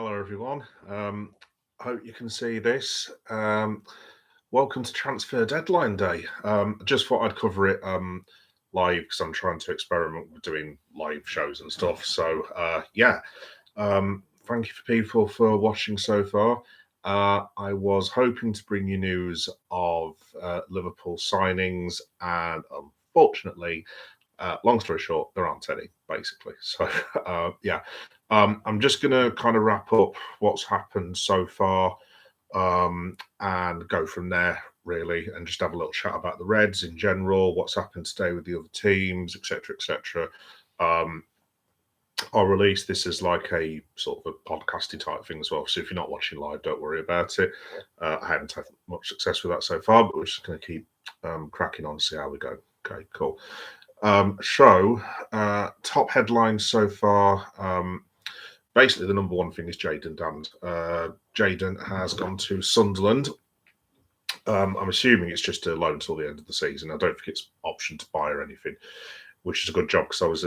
Hello, everyone. Hope you can see this. Welcome to Transfer Deadline Day. Just thought I'd cover it live because I'm trying to experiment with doing live shows and stuff. So, thank you for people for watching so far. I was hoping to bring you news of Liverpool signings, and unfortunately, long story short, there aren't any, basically. So, I'm just going to kind of wrap up what's happened so far and go from there, really, and just have a little chat about the Reds in general, what's happened today with the other teams, etc., etc. Um, I'll release this as like a sort of a podcasting type thing as well. So if you're not watching live, don't worry about it. I haven't had much success with that so far, but we're just going to keep cracking on to see how we go. Okay, cool. Top headlines so far. Basically, the number one thing is Jadon Dand. Jadon has gone to Sunderland. I'm assuming it's just a loan until the end of the season. I don't think it's option to buy or anything, which is a good job because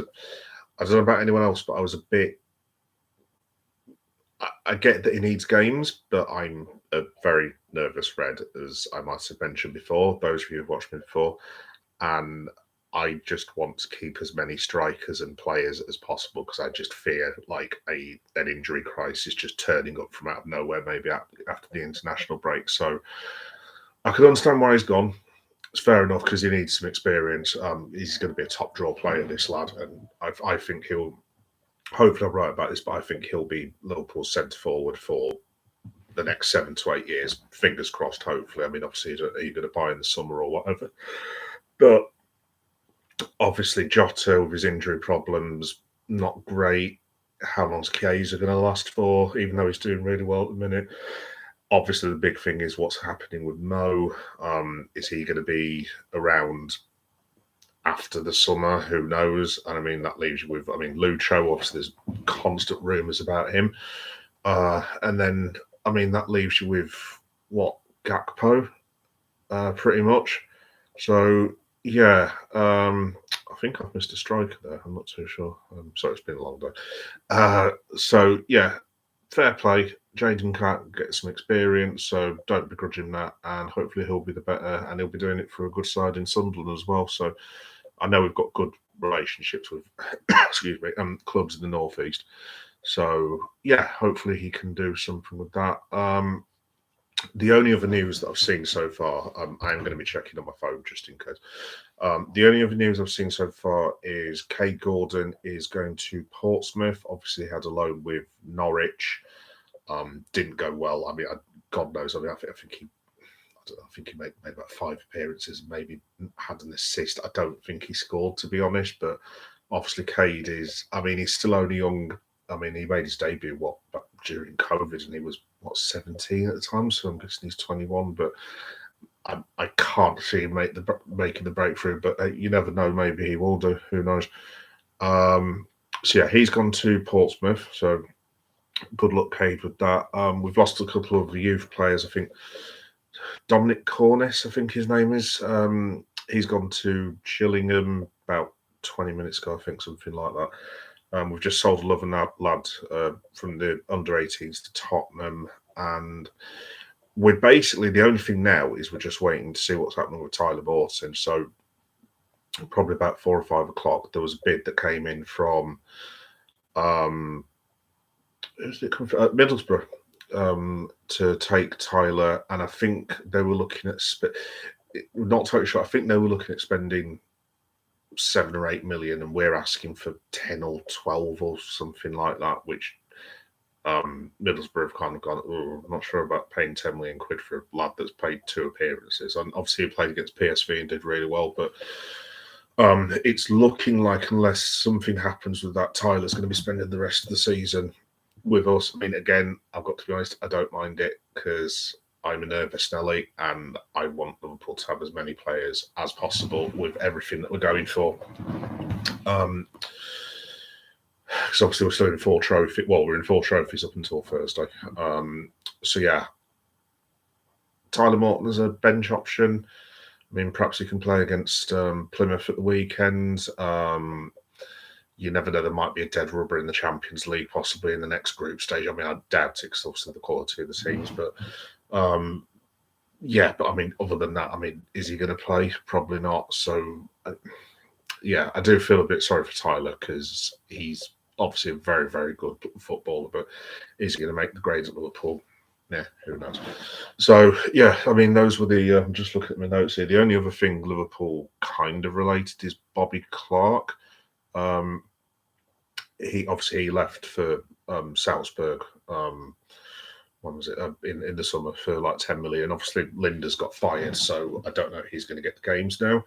I don't know about anyone else, but I was a bit. I get that he needs games, but I'm a very nervous Red, as I might have mentioned before. Those of you who've watched me before, and I just want to keep as many strikers and players as possible because I just fear like an injury crisis just turning up from out of nowhere, maybe after the international break. So I can understand why he's gone. It's fair enough because he needs some experience. He's going to be a top draw player, this lad, and I think he'll. Hopefully, I'm right about this, but I think he'll be Liverpool's centre forward for the next 7 to 8 years. Fingers crossed. Hopefully, I mean, obviously, are you going to buy in the summer or whatever? But obviously, Jota with his injury problems, not great. How long's Chiesa going to last for? Even though he's doing really well at the minute. Obviously, the big thing is what's happening with Mo. Is he going to be around after the summer? Who knows? And I mean, that leaves you with, Lucho, obviously, there's constant rumours about him. And then, that leaves you with what? Gakpo, pretty much. So, yeah, I think I've missed a striker there. I'm not too sure. Sorry, it's been a long day. Fair play. Jadon can't get some experience, so don't begrudge him that. And hopefully he'll be the better, and he'll be doing it for a good side in Sunderland as well. So I know we've got good relationships with, clubs in the northeast. So yeah, hopefully he can do something with that. The only other news that I've seen so far, I am going to be checking on my phone just in case. The only other news I've seen so far is Kay Gordon is going to Portsmouth. Obviously, he had a loan with Norwich. Didn't go well. I mean, God knows. I mean, I think he made about 5 appearances, maybe had an assist. I don't think he scored, to be honest. But obviously, Cade is. I mean, he's still only young. I mean, he made his debut during COVID, and he was 17 at the time. So I'm guessing he's 21. But I can't see him making the breakthrough. But you never know. Maybe he will do. Who knows? He's gone to Portsmouth. So good luck, Cade, with that. We've lost a couple of youth players. I think Dominic Cornice, I think his name is. He's gone to Gillingham about 20 minutes ago, I think, something like that. We've just sold another lad from the under-18s to Tottenham, and we're basically, the only thing now is we're just waiting to see what's happening with Tyler Borton. So probably about 4 or 5 o'clock, there was a bid that came in from Middlesbrough to take Tyler, and I think they were looking at not totally sure. I think they were looking at spending 7 or 8 million, and we're asking for 10 or 12 or something like that, which Middlesbrough have kind of gone, I'm not sure about paying 10 million quid for a lad that's played 2 appearances. And obviously he played against PSV and did really well, but it's looking like, unless something happens with that, Tyler's going to be spending the rest of the season with us. I mean, again, I've got to be honest, I don't mind it because I'm a nervous Nelly and I want Liverpool to have as many players as possible with everything that we're going for. Because obviously we're still in 4 trophies. Well, we're in 4 trophies up until Thursday. Tyler Morton as a bench option. I mean, perhaps he can play against Plymouth at the weekend. you never know, there might be a dead rubber in the Champions League, possibly in the next group stage. I mean, I doubt it because obviously the quality of the teams, but yeah, but I mean, other than that, I mean, is he going to play? Probably not. So, yeah, I do feel a bit sorry for Tyler because he's obviously a very, very good footballer, but is he going to make the grades at Liverpool? Yeah, who knows? So, yeah, I mean, those were the. I'm just looking at my notes here. The only other thing Liverpool kind of related is Bobby Clark. He left for Salzburg. When was it in the summer for like 10 million? Obviously, Linda's got fired, so I don't know if he's going to get the games now.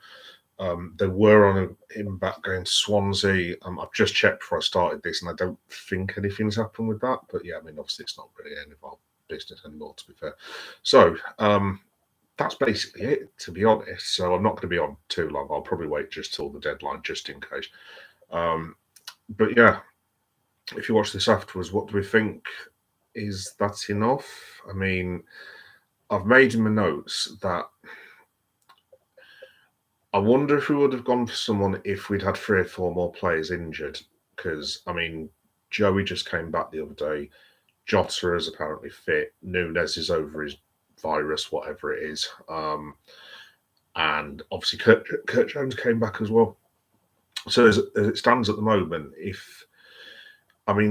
They were on him back going to Swansea. I've just checked before I started this, and I don't think anything's happened with that. But yeah, I mean, obviously, it's not really any of our business anymore, to be fair. So that's basically it, to be honest. So I'm not going to be on too long. I'll probably wait just till the deadline, just in case. But yeah, if you watch this afterwards, what do we think? Is that enough? I mean, I've made in my notes that I wonder if we would have gone for someone if we'd had 3 or 4 more players injured. Because, I mean, Joey just came back the other day. Jota is apparently fit. Nunes is over his virus, whatever it is. And obviously, Kurt Jones came back as well. So as it stands at the moment,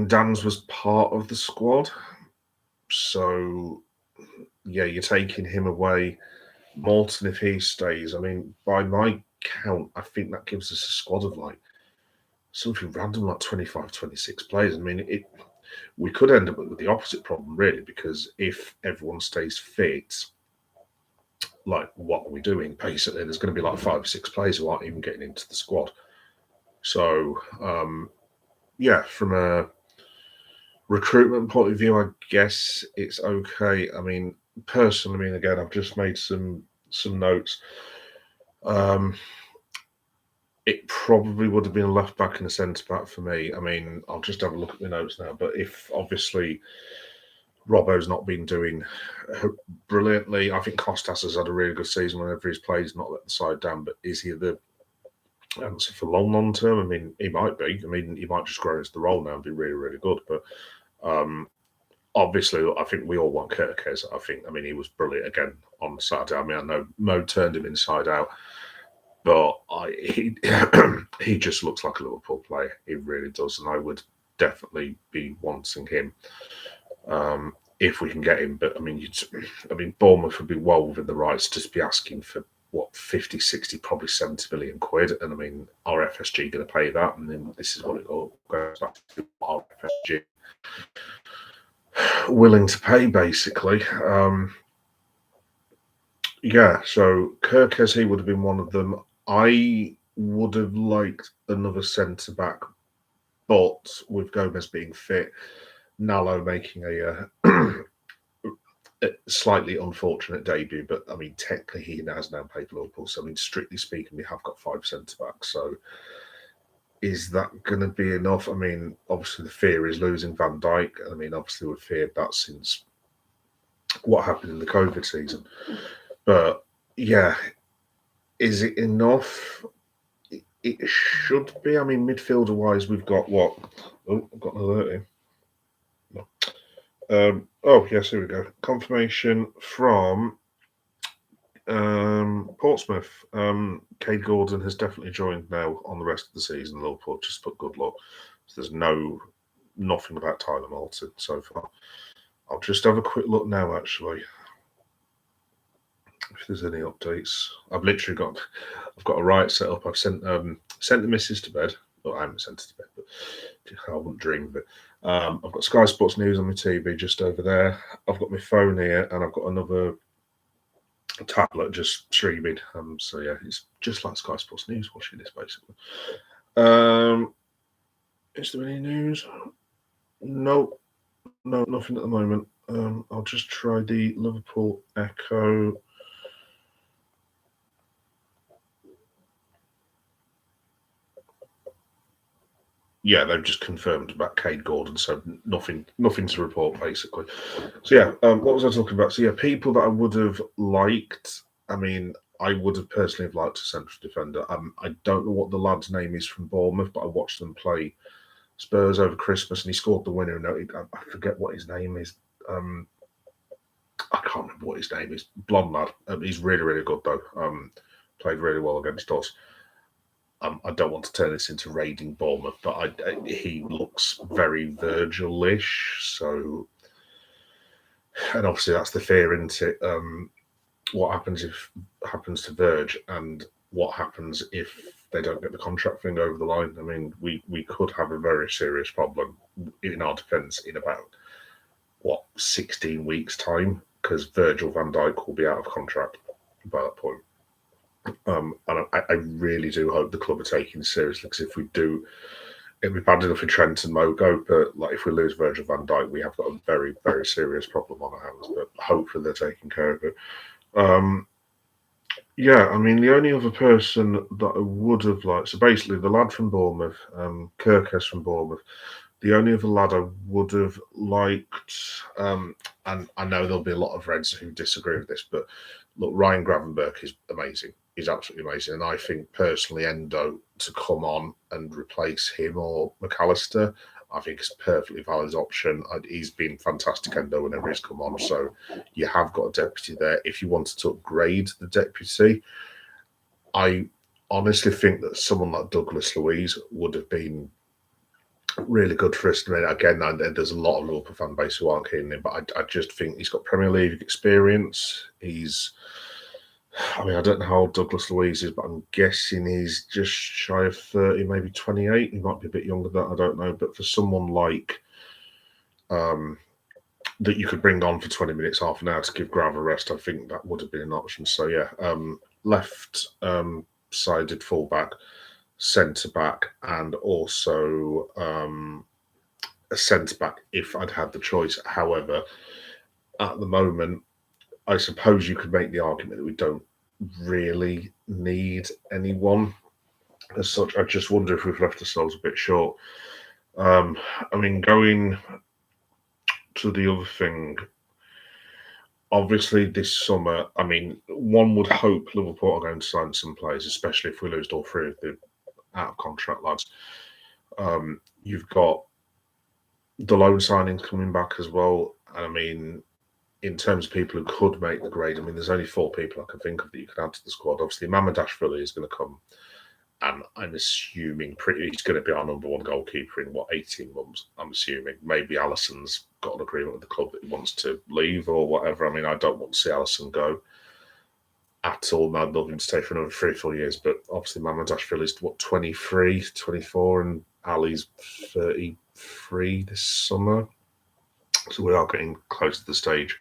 Dan's was part of the squad. So, yeah, you're taking him away. Morton, if he stays, I mean, by my count, I think that gives us a squad of like something random, like 25, 26 players. I mean, we could end up with the opposite problem, really, because if everyone stays fit, like, what are we doing? Basically, there's going to be like 5 or 6 players who aren't even getting into the squad. So, yeah, from a recruitment point of view, I guess it's okay. I mean, personally, I mean, again, I've just made some notes. It probably would have been a left back and a centre back for me. I mean, I'll just have a look at my notes now. But if obviously Robbo's not been doing brilliantly, I think Costas has had a really good season whenever he's played. He's not let the side down. But is he the answer for long term? I mean, he might be. I mean, he might just grow into the role now and be really, really good. But obviously, I think we all want Kerkez. I mean, he was brilliant again on Saturday. I mean, I know Mo turned him inside out, but he just looks like a Liverpool player. He really does, and I would definitely be wanting him if we can get him. But I mean, Bournemouth would be well within the rights to be asking for what 50, 60, probably 70 million quid, and I mean, are FSG going to pay that? And then this is what it all goes back to: are FSG willing to pay, basically? Yeah, so Kerkez, he would have been one of them. I would have liked another centre back, but with Gomez being fit, Nalo making a slightly unfortunate debut. But I mean, technically, he has now played for Liverpool. So I mean, strictly speaking, we have got 5 centre backs. So is that going to be enough? I mean, obviously, the fear is losing Van Dijk. I mean, obviously, we've feared that since what happened in the COVID season. But yeah, is it enough? It should be. I mean, midfielder wise, we've got what? Oh, I've got an alert here. No. Oh, yes, here we go. Confirmation from Portsmouth. Cade Gordon has definitely joined now on the rest of the season. Liverpool just put good luck. So there's nothing about Tyler Moulton so far. I'll just have a quick look now, actually. If there's any updates, I've got a riot set up. I've sent the missus to bed. Well, I haven't sent her to bed, but I wouldn't dream of it. I've got Sky Sports News on my TV just over there. I've got my phone here, and I've got another tablet just streaming. So yeah, it's just like Sky Sports News watching this, basically. Is there any news? No, nothing at the moment. I'll just try the Liverpool Echo. Yeah, they've just confirmed about Cade Gordon, so nothing to report, basically. So yeah, what was I talking about? So yeah, people that I would have liked. I mean, I would have personally have liked a central defender. I don't know what the lad's name is from Bournemouth, but I watched them play Spurs over Christmas, and he scored the winner. And I forget what his name is. I can't remember what his name is. Blonde lad. He's really, really good though. Played really well against us. I don't want to turn this into raiding Bournemouth, but he looks very Virgil-ish. So, and obviously that's the fear, isn't it? What happens to Verge, and what happens if they don't get the contract thing over the line? I mean, we could have a very serious problem in our defence in about 16 weeks' time, because Virgil van Dijk will be out of contract by that point. And I really do hope the club are taking it seriously, because if we do, it'll be bad enough for Trent and Mogo, but like if we lose Virgil van Dijk, we have got a very, very serious problem on our hands. But hopefully they're taking care of it. Yeah, I mean, the only other person that I would have liked, so basically the lad from Bournemouth, Kirkes from Bournemouth, the only other lad I would have liked, and I know there'll be a lot of Reds who disagree with this, but look, Ryan Gravenberch is amazing. He's absolutely amazing. And I think personally, Endo to come on and replace him or McAllister, I think it's a perfectly valid option. He's been fantastic, Endo, whenever he's come on. So you have got a deputy there. If you wanted to upgrade the deputy, I honestly think that someone like Douglas Luiz would have been really good for us. I mean, again, there's a lot of Liverpool fan base who aren't keen on him, but I just think he's got Premier League experience. I mean, I don't know how old Douglas Luiz is, but I'm guessing he's just shy of 30, maybe 28. He might be a bit younger than that, I don't know. But for someone like that you could bring on for 20 minutes, half an hour to give Grav a rest, I think that would have been an option. So, yeah, left-sided fullback, centre-back, and also a centre-back if I'd had the choice. However, at the moment, I suppose you could make the argument that we don't really need anyone as such. I just wonder if we've left ourselves a bit short. I mean, going to the other thing, obviously this summer, I mean, one would hope Liverpool are going to sign some players, especially if we lose all three of the out-of-contract lads. You've got the loan signings coming back as well. I mean, in terms of people who could make the grade, I mean, there's only 4 people I can think of that you can add to the squad. Obviously, Mamadashvili is going to come, and I'm assuming he's going to be our number 1 goalkeeper in, 18 months, I'm assuming. Maybe Alisson's got an agreement with the club that he wants to leave or whatever. I mean, I don't want to see Alisson go at all. I'd love him to stay for another 3 or 4 years, but obviously Mamadashvili is, 23, 24, and Ali's 33 this summer. So we are getting close to the stage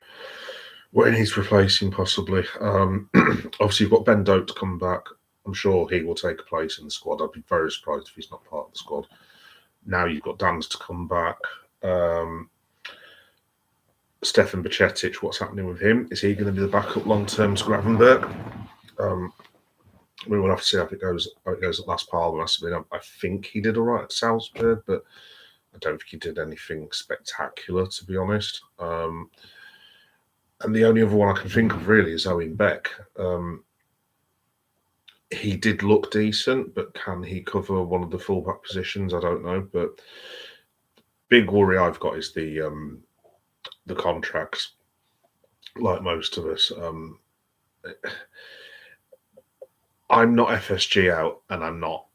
where he's replacing possibly. Obviously, you've got Ben Doak to come back. I'm sure he will take a place in the squad. I'd be very surprised if he's not part of the squad. Now you've got Dan's to come back. Stefan Bajcetic, what's happening with him? Is he going to be the backup long term to Gravenberch? We will have to see how it goes at Las Palmas. I mean, I think he did all right at Salzburg, but I don't think he did anything spectacular, to be honest. And the only other one I can think of really is Owen Beck. He did look decent, but can he cover one of the fullback positions? I don't know. But big worry I've got is the contracts. Like most of us, I'm not FSG out, and I'm not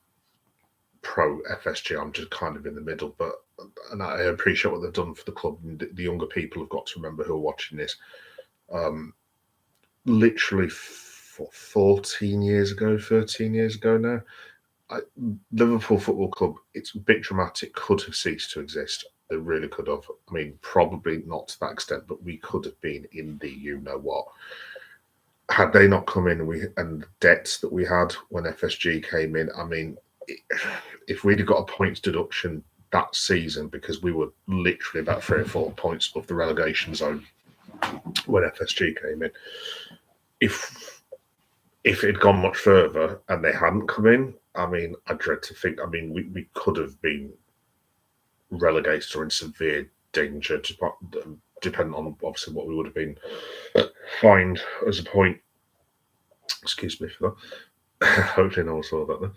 pro FSG. I'm just kind of in the middle, and I appreciate what they've done for the club. And the younger people have got to remember who are watching this. Literally 13 years ago now, Liverpool Football Club, it's a bit dramatic, could have ceased to exist. They really could have. I mean, probably not to that extent, but we could have been in the you-know-what. Had they not come in and the debts that we had when FSG came in, I mean, if we'd have got a points deduction that season, because we were literally about 3 or 4 points above the relegation zone when FSG came in. If it had gone much further and they hadn't come in, I mean, I dread to think, I mean, we could have been relegated or in severe danger, depending on obviously what we would have been fined as a point. Excuse me for that. Hopefully no one saw that then.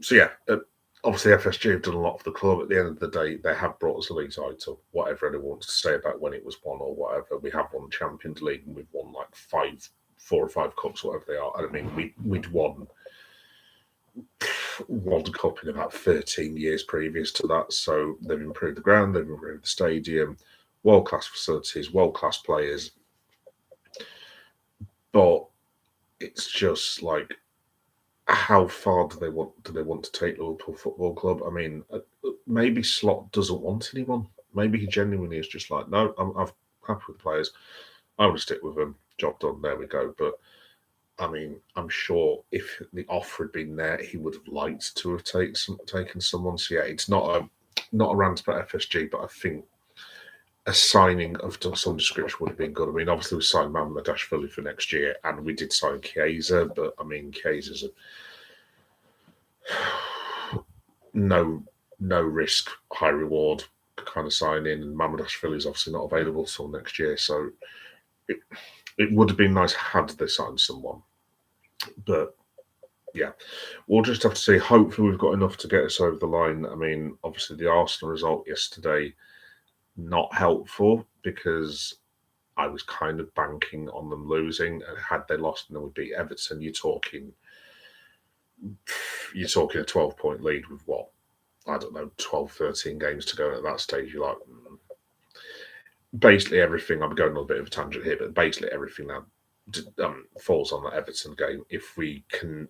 So yeah, obviously FSG have done a lot for the club. At the end of the day, they have brought us a league title. Whatever anyone wants to say about when it was won or whatever, we have won Champions League and we've won like 4 or 5 cups, whatever they are. And I mean, we'd won World Cup in about 13 years previous to that. So they've improved the ground, they've improved the stadium, world class facilities, world class players. But it's just like, how far do they want to take Liverpool Football Club? I mean, maybe Slot doesn't want anyone. Maybe he genuinely is just like, no, I'm happy with the players. I want to stick with them. Job done. There we go. But I mean, I'm sure if the offer had been there, he would have liked to have taken someone. So yeah, it's not a rant about FSG, but I think a signing of some description would have been good. I mean, obviously we signed Mamardashvili for next year, and we did sign Chiesa, but I mean, Chiesa's no risk, high reward kind of signing, and Mamardashvili is obviously not available till next year. So it would have been nice had they signed someone, but yeah, we'll just have to see. Hopefully, we've got enough to get us over the line. I mean, obviously, the Arsenal result yesterday not helpful because I was kind of banking on them losing, and had they lost and then we beat Everton, you're talking a 12-point lead with what, I don't know, 12, 13 games to go. And at that stage, you're like, basically everything. I'm going on a bit of a tangent here, but basically everything now falls on that Everton game. If we can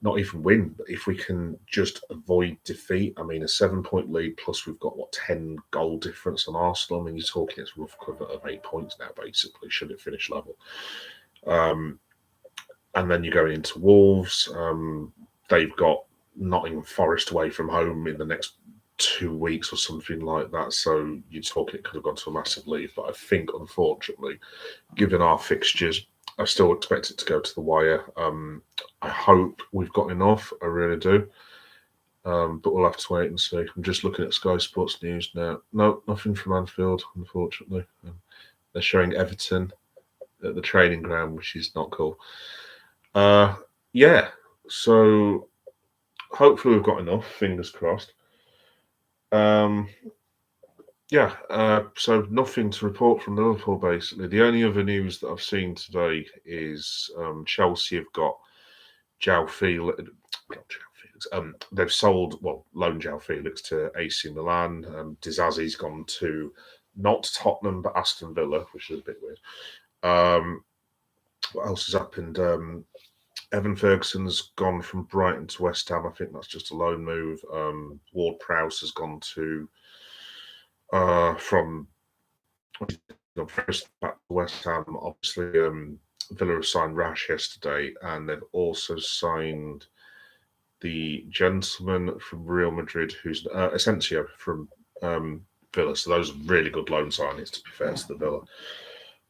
not even win, but if we can just avoid defeat, I mean, a 7-point lead plus we've got 10 goal difference on Arsenal. I mean, you're talking it's rough cover of 8 points now, basically, should it finish level. And then you're going into Wolves. They've got Nottingham Forest away from home in the next 2 weeks or something like that. So you're talking it could have gone to a massive lead. But I think, unfortunately, given our fixtures, I still expect it to go to the wire. I hope we've got enough. I really do. But we'll have to wait and see. I'm just looking at Sky Sports News now. No, nothing from Anfield, unfortunately. They're showing Everton at the training ground, which is not cool. Yeah, so hopefully we've got enough. Fingers crossed. So nothing to report from Liverpool, basically. The only other news that I've seen today is Chelsea have got João Felix. They've sold, loaned João Felix to AC Milan. Disasi's gone to not Tottenham, but Aston Villa, which is a bit weird. What else has happened? Evan Ferguson's gone from Brighton to West Ham. I think that's just a loan move. Ward-Prowse has gone to from back to West Ham. Obviously, Villa have signed Rash yesterday, and they've also signed the gentleman from Real Madrid, who's Asensio from Villa. So those are really good loan signings, to be fair to the Villa.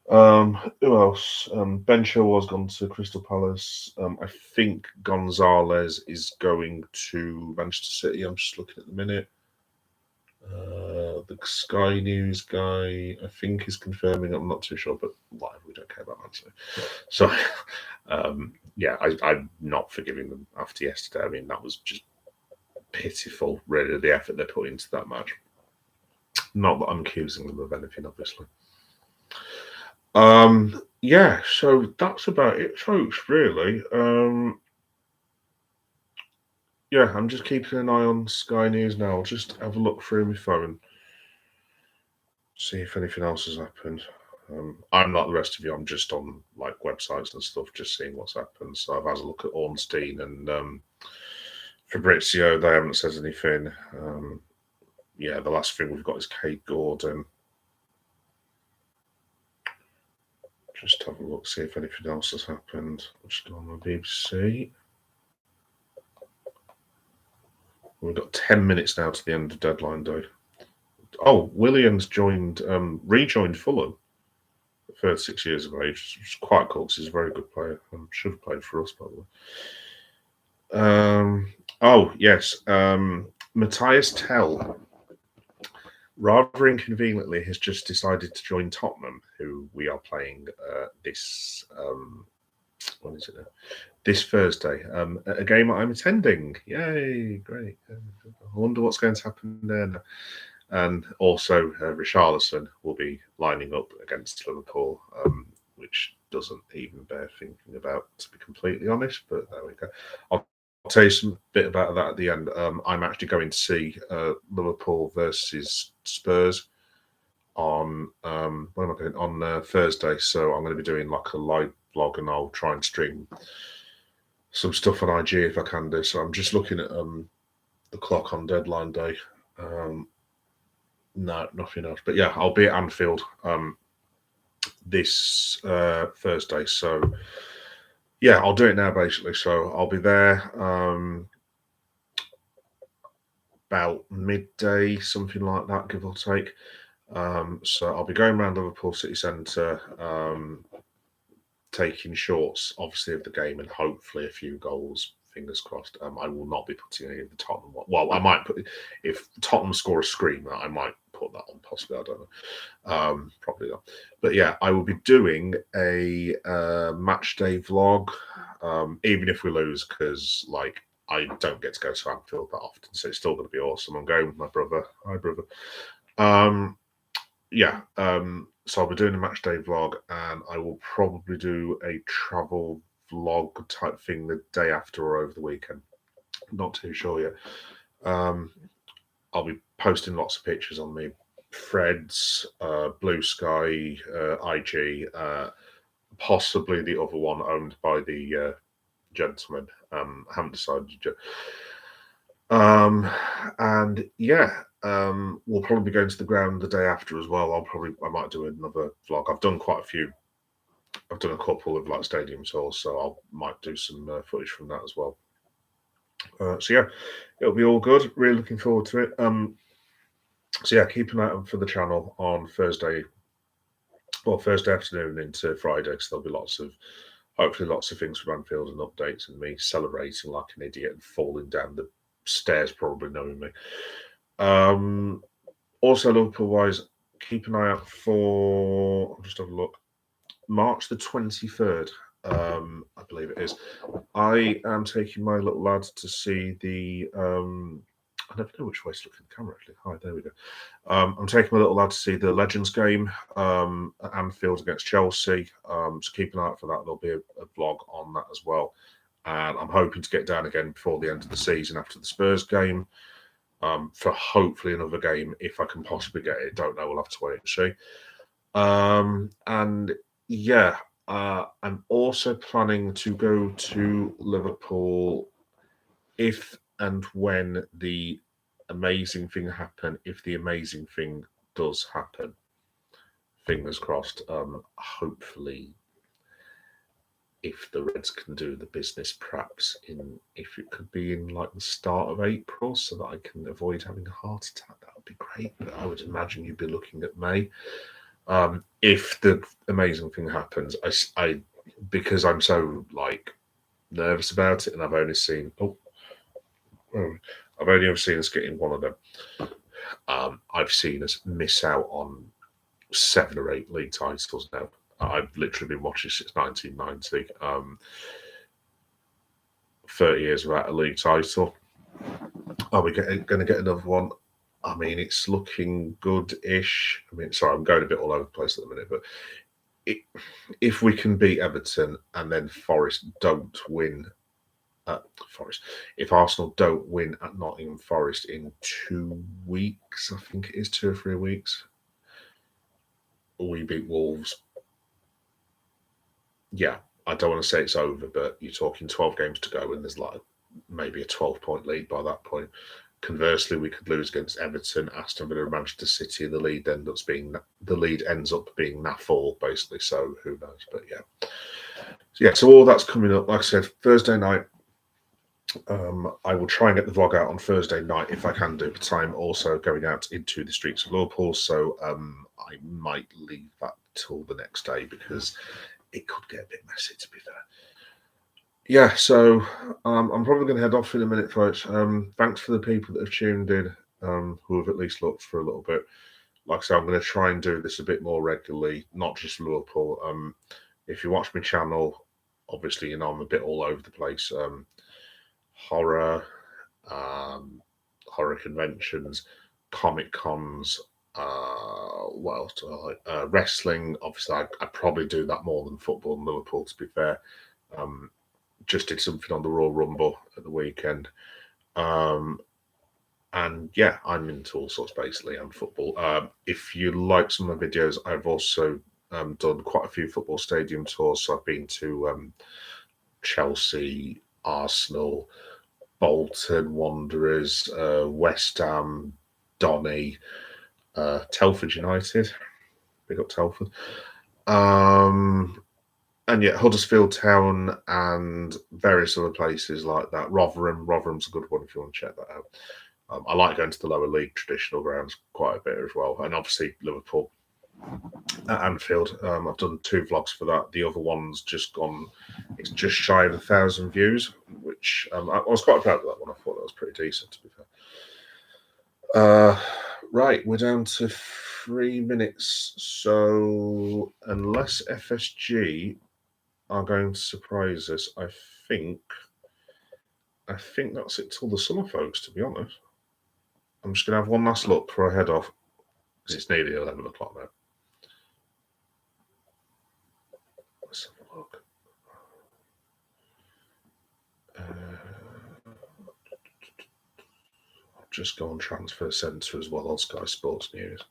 Who else? Ben Chilwell's gone to Crystal Palace. I think Gonzalez is going to Manchester City. I'm just looking at the minute. The Sky News guy, I think, is confirming. I'm not too sure, but whatever. We don't care about that. So I'm not forgiving them after yesterday. I mean, that was just pitiful, really, the effort they put into that match. Not that I'm accusing them of anything, obviously. So that's about it, folks, really. I'm just keeping an eye on Sky News now. I'll just have a look through my phone, see if anything else has happened. I'm not the rest of you. I'm just on like websites and stuff, just seeing what's happened. So I've had a look at Ornstein and Fabrizio. They haven't said anything. The last thing we've got is Kate Gordon. Just have a look, see if anything else has happened. I'll just go on the BBC. We've got 10 minutes now to the end of deadline day. Oh, Williams rejoined Fulham at 36 years of age, which is quite cool because he's a very good player. Should have played for us, by the way. Matthias Tell, rather inconveniently, has just decided to join Tottenham, who we are playing this What is it now? This Thursday, at a game I'm attending. Yay, great. I wonder what's going to happen there now. And also, Richarlison will be lining up against Liverpool, which doesn't even bear thinking about, to be completely honest. But there we go. I'll tell you some bit about that at the end. I'm actually going to see Liverpool versus Spurs on what am I doing on Thursday? So I'm going to be doing like a live vlog, and I'll try and stream some stuff on IG if I can do. So I'm just looking at the clock on deadline day. No, nothing else. But yeah, I'll be at Anfield this Thursday. So yeah, I'll do it now basically. So I'll be there about midday, something like that, give or take. So I'll be going around Liverpool City Centre, taking shots, obviously, of the game and hopefully a few goals. Fingers crossed. I will not be putting any of the Tottenham one. Well, I might put, if Tottenham score a screamer, I might put that on. Possibly, I don't know. Probably not. But yeah, I will be doing a match day vlog, even if we lose, because like I don't get to go to Anfield that often, so it's still going to be awesome. I'm going with my brother. Hi, brother. Yeah, so I'll be doing a match day vlog, and I will probably do a travel vlog type thing the day after or over the weekend. Not too sure yet. I'll be posting lots of pictures on me Threads, Blue Sky, IG, possibly the other one owned by the gentleman. Haven't decided yet. And yeah, we'll probably be going to the ground the day after as well. I might do another vlog. I've done quite a few. I've done a couple of like stadium tours, so I might do some footage from that as well. So yeah, it'll be all good. Really looking forward to it. So yeah, keep an eye out for the channel on Thursday. Well, Thursday afternoon into Friday, because there'll be hopefully lots of things from Anfield and updates, and me celebrating like an idiot and falling down the stairs, probably knowing me. Also, Liverpool wise, keep an eye out for. I'll just have a look. March the 23rd, I believe it is. I am taking my little lad to see the. I never know which way to look at the camera actually. Hi, there we go. I'm taking my little lad to see the Legends game at Anfield against Chelsea. So keep an eye out for that. There'll be a vlog on that as well. And I'm hoping to get down again before the end of the season after the Spurs game. For hopefully another game if I can possibly get it. Don't know. We'll have to wait and see. And yeah, I'm also planning to go to Liverpool if and when the amazing thing happen. If the amazing thing does happen, fingers crossed. Hopefully, if the Reds can do the business, perhaps if it could be in like the start of April, so that I can avoid having a heart attack, that would be great. But I would imagine you'd be looking at May. If the amazing thing happens, I because I'm so like nervous about it, and I've only ever seen us getting one of them. I've seen us miss out on 7 or 8 league titles now. I've literally been watching since 1990. 30 years without a league title. Are we going to get another one? I mean, it's looking good-ish. I mean, sorry, I'm going a bit all over the place at the minute, but if we can beat Everton and then Forest don't win at Forest, if Arsenal don't win at Nottingham Forest in 2 weeks, I think it is 2 or 3 weeks, we beat Wolves. Yeah, I don't want to say it's over, but you're talking 12 games to go, and there's like maybe a 12-point lead by that point. Conversely, we could lose against Everton, Aston Villa, and Manchester City, and the lead ends up being NAF4, basically. So who knows? But yeah. So all that's coming up. Like I said, Thursday night. I will try and get the vlog out on Thursday night if I can do, but I'm also going out into the streets of Liverpool, so I might leave that till the next day because it could get a bit messy, to be fair. Yeah, so I'm probably going to head off in a minute, folks. Thanks for the people that have tuned in, who have at least looked for a little bit. Like I said, I'm going to try and do this a bit more regularly, not just Liverpool. If you watch my channel, obviously, I'm a bit all over the place. Horror, um, horror conventions, comic cons. What else do I like? Wrestling. Obviously, I probably do that more than football and Liverpool. To be fair, um, just did something on the Royal Rumble at the weekend. Um, and yeah, I'm into all sorts basically and football. If you like some of the videos, I've also done quite a few football stadium tours. So I've been to Chelsea, Arsenal, Bolton Wanderers, West Ham, Donny, Telford United. Big up Telford. And yeah, Huddersfield Town and various other places like that. Rotherham. Rotherham's a good one if you want to check that out. I like going to the lower league traditional grounds quite a bit as well. And obviously Liverpool at Anfield. I've done 2 vlogs for that. The other one's just gone, it's just shy of 1,000 views, which I was quite proud of that one. I thought that was pretty decent, to be fair. Right, we're down to 3 minutes. So unless FSG are going to surprise us, I think that's it till the summer, folks, to be honest. I'm just going to have one last look before I head off, because it's nearly 11 o'clock now. Let's have a look. I'll just go on Transfer Centre as well on Sky Sports News.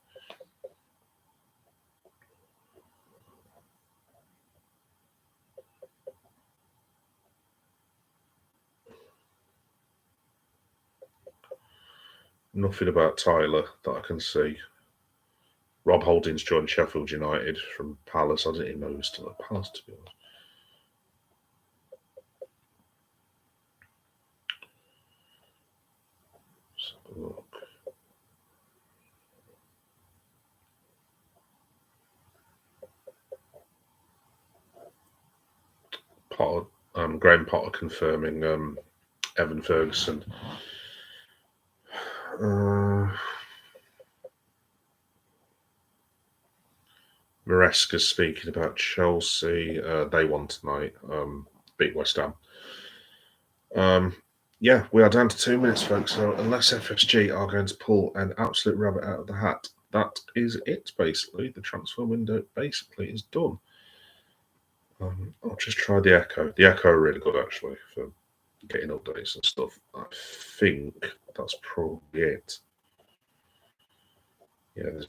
Nothing about Tyler that I can see. Rob Holding's joined Sheffield United from Palace. I didn't even know he was still at Palace, to be honest. Let's have a look. Potter, Graham Potter confirming Evan Ferguson. Maresca's speaking about Chelsea. They won tonight. Beat West Ham. Yeah, we are down to 2 minutes, folks. So unless FSG are going to pull an absolute rabbit out of the hat, that is it, basically. The transfer window basically is done. I'll just try the Echo. The Echo are really good, actually, for getting updates and stuff. I think that's probably it. Yeah,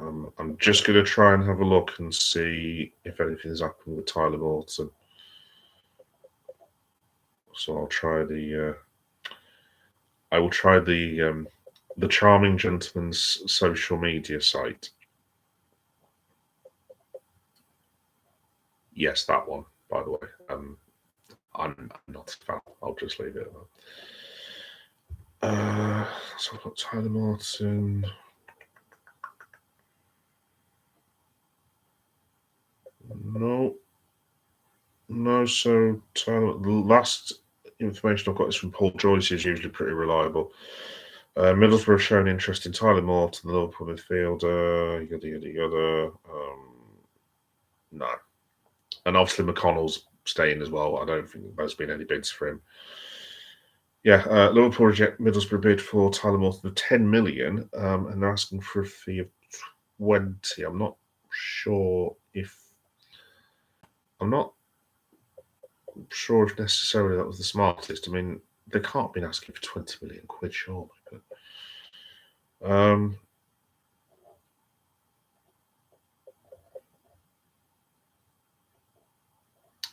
I'm just going to try and have a look and see if anything's happened with Tyler Morton. So I'll try I will try the Charming Gentleman's social media site. Yes, that one, by the way. I'm not a fan. I'll just leave it at that. So I've got Tyler Morton. No. So Tyler, the last information I've got is from Paul Joyce, who's usually pretty reliable. Middlesbrough have shown interest in Tyler Morton, the Liverpool midfielder. Yada. No. And obviously McConnell's staying as well. I don't think there's been any bids for him. Yeah, Liverpool reject Middlesbrough bid for Tyler Morton of 10 million, and they're asking for a fee of 20. I'm not sure if necessarily that was the smartest. I mean, they can't be asking for 20 million quid, surely. But,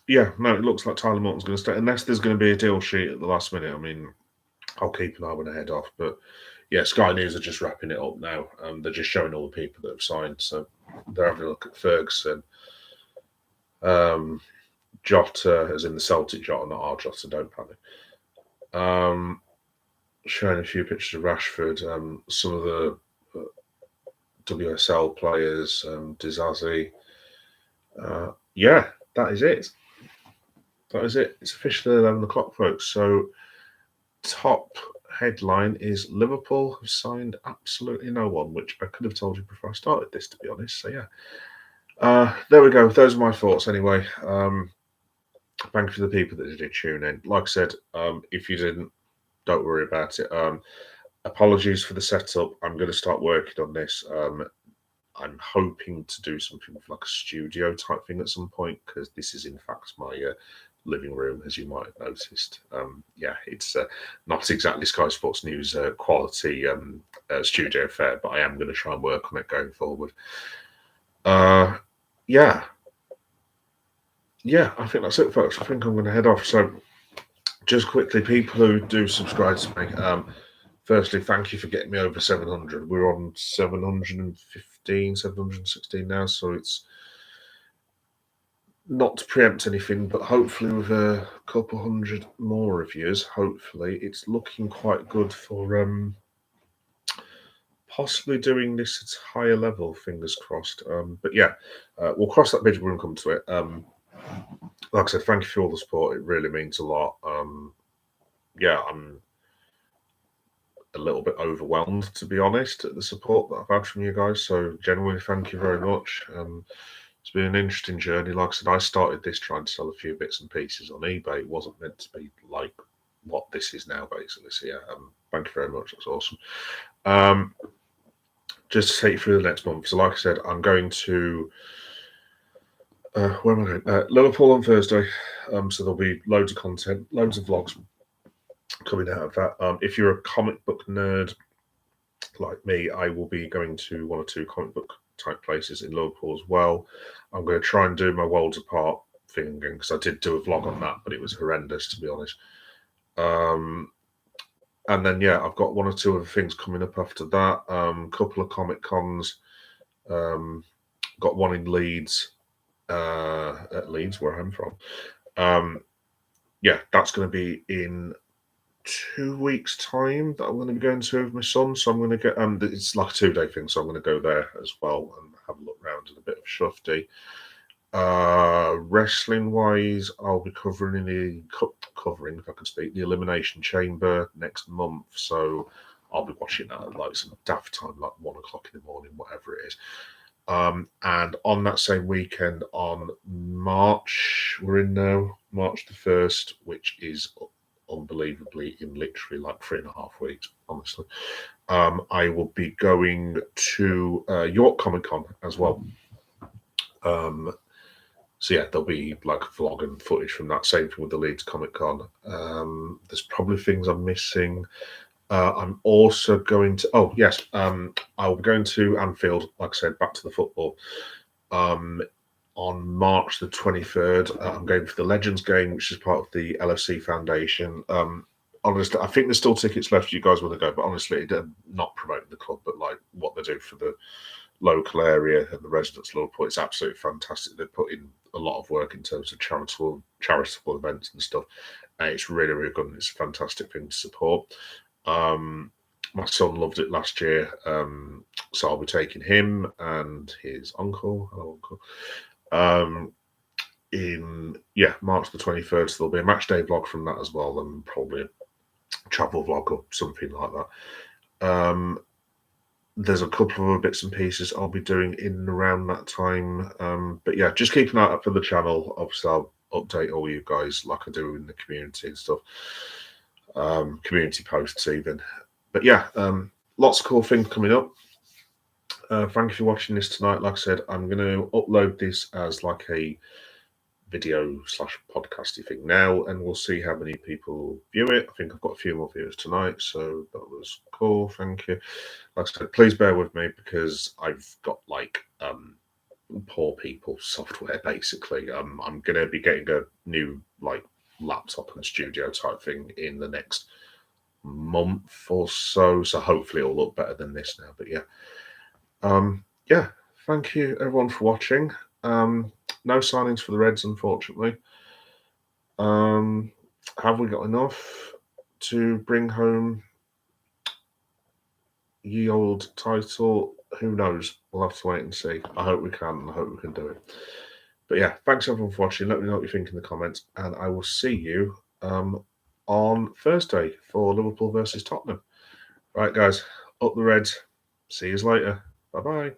yeah, no, it looks like Tyler Morton's going to stay, unless there's going to be a deal sheet at the last minute. I mean, I'll keep an eye when I head off. But yeah, Sky News are just wrapping it up now. They're just showing all the people that have signed. So they're having a look at Ferguson. Jota, as in the Celtic Jota, not our Jota, don't panic. Showing a few pictures of Rashford, some of the WSL players, Dizazi. Yeah, that is it. It's officially 11 o'clock, folks. So, top headline is Liverpool have signed absolutely no one, which I could have told you before I started this, to be honest. So, yeah. There we go. Those are my thoughts, anyway. thank you for the people that did tune in. Like I said, if you didn't, don't worry about it. Apologies for the setup. I'm going to start working on this. I'm hoping to do something with like a studio type thing at some point, because this is in fact my living room, as you might have noticed. Yeah, it's not exactly Sky Sports News quality studio fare, but I am going to try and work on it going forward. Yeah, I think that's it, folks. I think I'm going to head off. So, just quickly, people who do subscribe to me, firstly, thank you for getting me over 700. We're on 715, 716 now, so it's not to preempt anything, but hopefully with a couple hundred more reviews, hopefully it's looking quite good for possibly doing this at a higher level. Fingers crossed. But yeah, we'll cross that bridge when we come to it. Like I said, thank you for all the support. It really means a lot. Yeah, I'm a little bit overwhelmed, to be honest, at the support that I've had from you guys. So genuinely, thank you very much. It's been an interesting journey. Like I said, I started this trying to sell a few bits and pieces on eBay. It wasn't meant to be like what this is now, basically. So yeah, thank you very much. That's awesome. Just to take you through the next month. So like I said, I'm going to where am I going? Liverpool on Thursday. So there'll be loads of content, loads of vlogs coming out of that. If you're a comic book nerd like me, I will be going to one or two comic book type places in Liverpool as well. I'm going to try and do my Worlds Apart thing again, because I did do a vlog on that, but it was horrendous, to be honest. And then yeah, I've got one or two other things coming up after that. Couple of Comic Cons. Got one in Leeds, at Leeds, where I'm from. Yeah, that's going to be in 2 weeks' time that I'm going to be going to with my son. So I'm going to get it's like a 2-day thing, so I'm going to go there as well and have a look around at a bit of Shufty. Wrestling wise, I'll be covering if I can speak, the Elimination Chamber next month. So I'll be watching that at like some daft time, like 1 o'clock in the morning, whatever it is. And on that same weekend, on March, we're in now, March the 1st, which is unbelievably in literally like 3.5 weeks, honestly. I will be going to York Comic Con as well. So yeah, there'll be like vlog and footage from that. Same thing with the Leeds Comic Con. There's probably things I'm missing. I'm also going to. Oh yes, I'll be going to Anfield. Like I said, back to the football. On March the 23rd, I'm going for the Legends game, which is part of the LFC Foundation. Honestly, I think there's still tickets left. You guys want to go, but honestly, they're not promoting the club, but like what they do for the local area and the residents of Liverpool, it's absolutely fantastic. They put in a lot of work in terms of charitable events and stuff. And it's really, really good, and it's a fantastic thing to support. My son loved it last year, so I'll be taking him and his uncle. In March the 23rd, so there'll be a match day vlog from that as well, and probably a travel vlog or something like that. There's a couple of other bits and pieces I'll be doing in and around that time. But yeah, just keep an eye out for the channel. Obviously, I'll update all you guys like I do in the community and stuff. Community posts even. But yeah, lots of cool things coming up. Thank you for watching this tonight. Like I said, I'm going to upload this as like a video/podcasty thing now, and we'll see how many people view it. I think I've got a few more viewers tonight, so that was cool. Thank you. Like I said, please bear with me because I've got like poor people software basically. I'm gonna be getting a new like laptop and studio type thing in the next month or so, so hopefully it'll look better than this now. But yeah, thank you everyone for watching. No signings for the Reds, unfortunately. Have we got enough to bring home ye old title? Who knows? We'll have to wait and see. I hope we can. I hope we can do it. But yeah, thanks everyone for watching. Let me know what you think in the comments, and I will see you on Thursday for Liverpool versus Tottenham. Right, guys, up the Reds. See you later. Bye-bye.